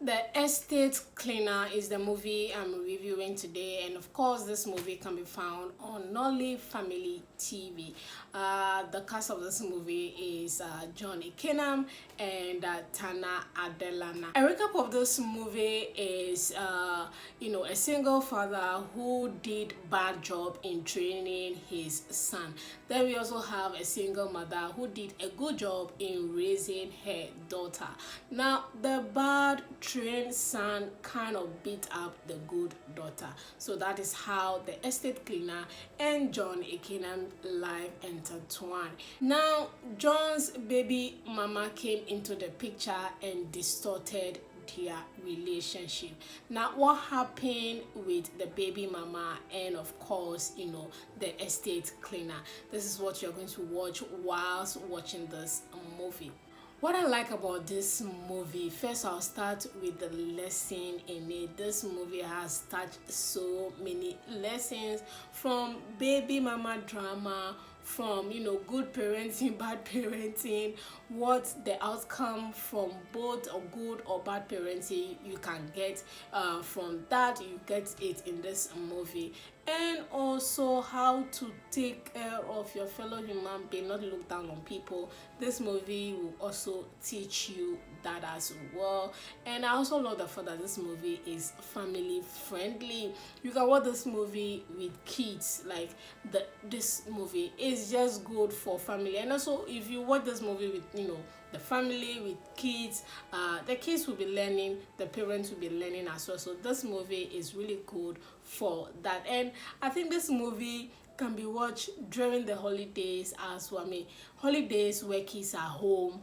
The Estate Cleaner is the movie I'm reviewing today, and of course, this movie can be found on Nolly Family TV. The cast of this movie is John Ekanem and Tana Adelana. A recap of this movie is, a single father who did bad job in training his son. Then we also have a single mother who did a good job in raising her daughter. Now, the bad trained son kind of beat up the good daughter. So that is how the estate cleaner and John Ekanem life intertwine. Now, John's baby mama came into the picture and distorted their relationship. Now, what happened with the baby mama and of course, the estate cleaner? This is what you're going to watch whilst watching this movie. What I like about this movie, first I'll start with the lesson in it. This movie has touched so many lessons, from baby mama drama, from good parenting, bad parenting, what the outcome from both or good or bad parenting you can get from that. You get it in this movie. And also how to take care of your fellow human being, not look down on people. This movie will also teach you that as well. And I also love the fact that this movie is family friendly. You can watch this movie with kids. Like, this movie is just good for family. And also, if you watch this movie with the family, with kids, the kids will be learning, the parents will be learning as well. So this movie is really good for that. And I think this movie can be watched during the holidays as well. I mean, holidays where kids are home,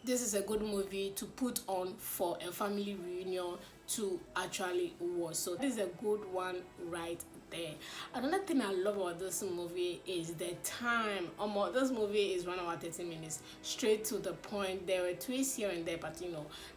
this is a good movie to put on for a family reunion to actually watch. So this is a good one right there. Another thing I love about this movie is the time. This movie is 1 hour 30 minutes, straight to the point. There were twists here and there, but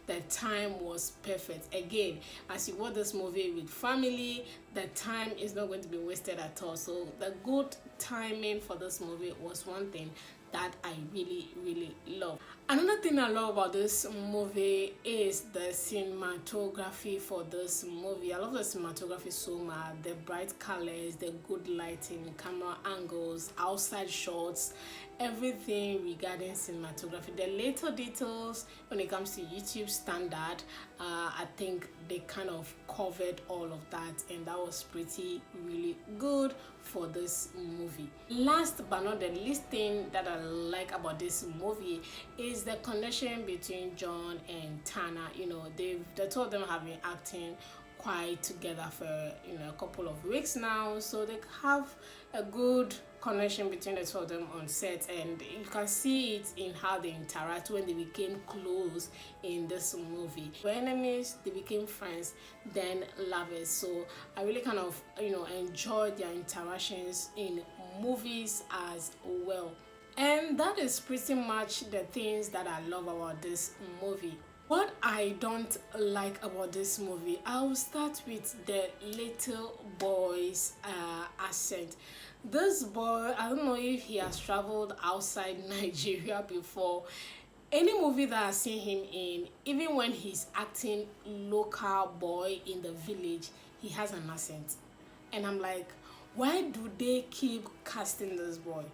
the time was perfect. Again, as you watch this movie with family, the time is not going to be wasted at all. So the good timing for this movie was one thing that I really love. Another thing I love about this movie is the cinematography for this movie. I love the cinematography so much. The bright colors, the good lighting, camera angles, outside shots, everything regarding cinematography. The little details when it comes to YouTube standard, I think they kind of covered all of that, and that was really good for this movie. Last but not the least thing that I like about this movie is the connection between John and Tana. The two of them have been acting quite together for a couple of weeks now, so they have a good connection between the two of them on set, and you can see it in how they interact when they became close in this movie. They were enemies, they became friends, then lovers. So I really kind of enjoyed their interactions in movies as well. And that is pretty much the things that I love about this movie. What I don't like about this movie, I'll start with the little boy's accent. This boy, I don't know if he has traveled outside Nigeria before. Any movie that I've seen him in, even when he's acting local boy in the village, he has an accent. And I'm like, why do they keep casting this boy?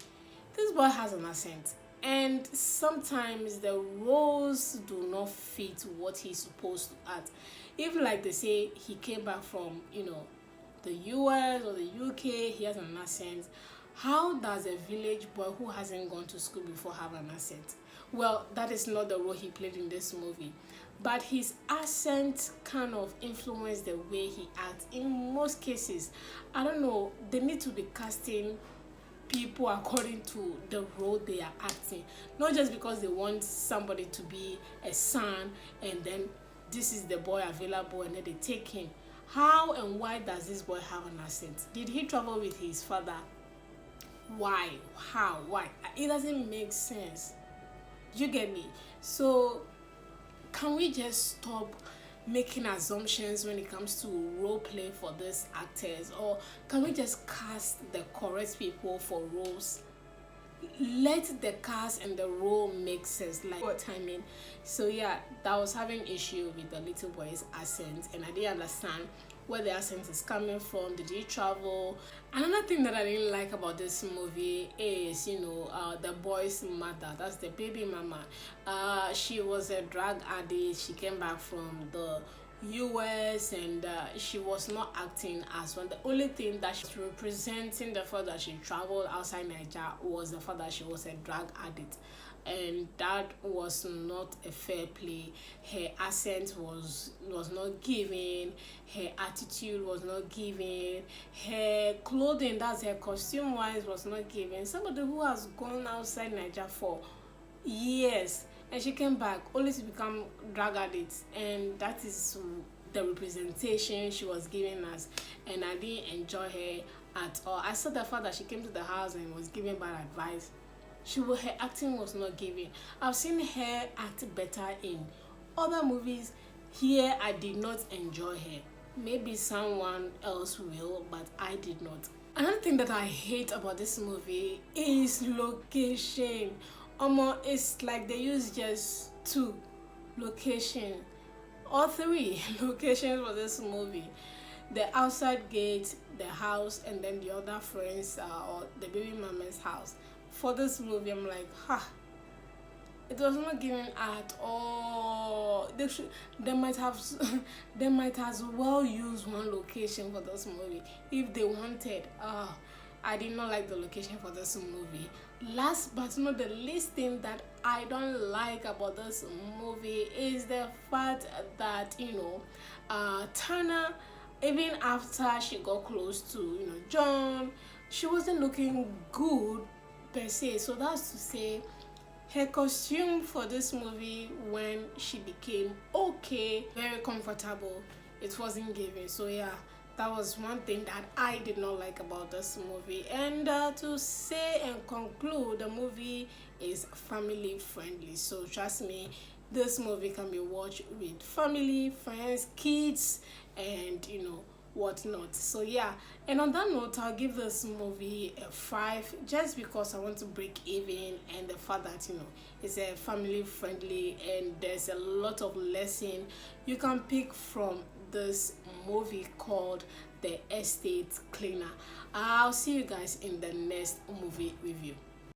This boy has an accent. And sometimes the roles do not fit what he's supposed to act. Even like they say he came back from the US or the UK, he has an accent. How does a village boy who hasn't gone to school before have an accent? Well, that is not the role he played in this movie, but his accent kind of influenced the way he acts in most cases. I don't know, they need to be casting people according to the role they are acting, not just because they want somebody to be a son and then this is the boy available and then they take him. How and why does this boy have an accent? Did he travel with his father? Why? How? Why? It doesn't make sense. You get me? So can we just stop making assumptions when it comes to role play for these actors, or can we just cast the correct people for roles? let the cast and the role make sense, like what I mean. So yeah, that was having issue with the little boy's accent, and I didn't understand where the accent is coming from. Did he travel? Another thing that I didn't like about this movie is, the boy's mother, that's the baby mama. She was a drug addict. She came back from the US, and she was not acting as one. The only thing that she was representing the fact that she traveled outside Nigeria was the fact that she was a drug addict, and that was not a fair play. Her accent was not giving, her attitude was not giving, her clothing, that's her costume wise, was not giving. Somebody who has gone outside Nigeria for years, and she came back only to become drug addict, and that is the representation she was giving us, and I didn't enjoy her at all. I saw the fact that she came to the house and was giving bad advice. Her acting was not giving. I've seen her act better in other movies. Here I did not enjoy her. Maybe someone else will, but I did not. Another thing that I hate about this movie is location. It's like they use just 2 locations or 3 locations for this movie: the outside gate, the house, and then the other friends or the baby mama's house. For this movie, I'm like, it was not given at all. They might have they might as well use one location for this movie if they wanted. I did not like the location for this movie. Last but not the least thing that I don't like about this movie is the fact that Tana, even after she got close to John, she wasn't looking good per se. So that's to say, her costume for this movie, when she became okay, very comfortable, it wasn't giving. So yeah, that was one thing that I did not like about this movie. And to say and conclude, the movie is family friendly. So trust me, this movie can be watched with family, friends, kids, and whatnot. So yeah, and on that note, I'll give this movie a 5, just because I want to break even, and the fact that it's a family friendly, and there's a lot of lesson you can pick from this movie called The Estate Cleaner. I'll see you guys in the next movie review.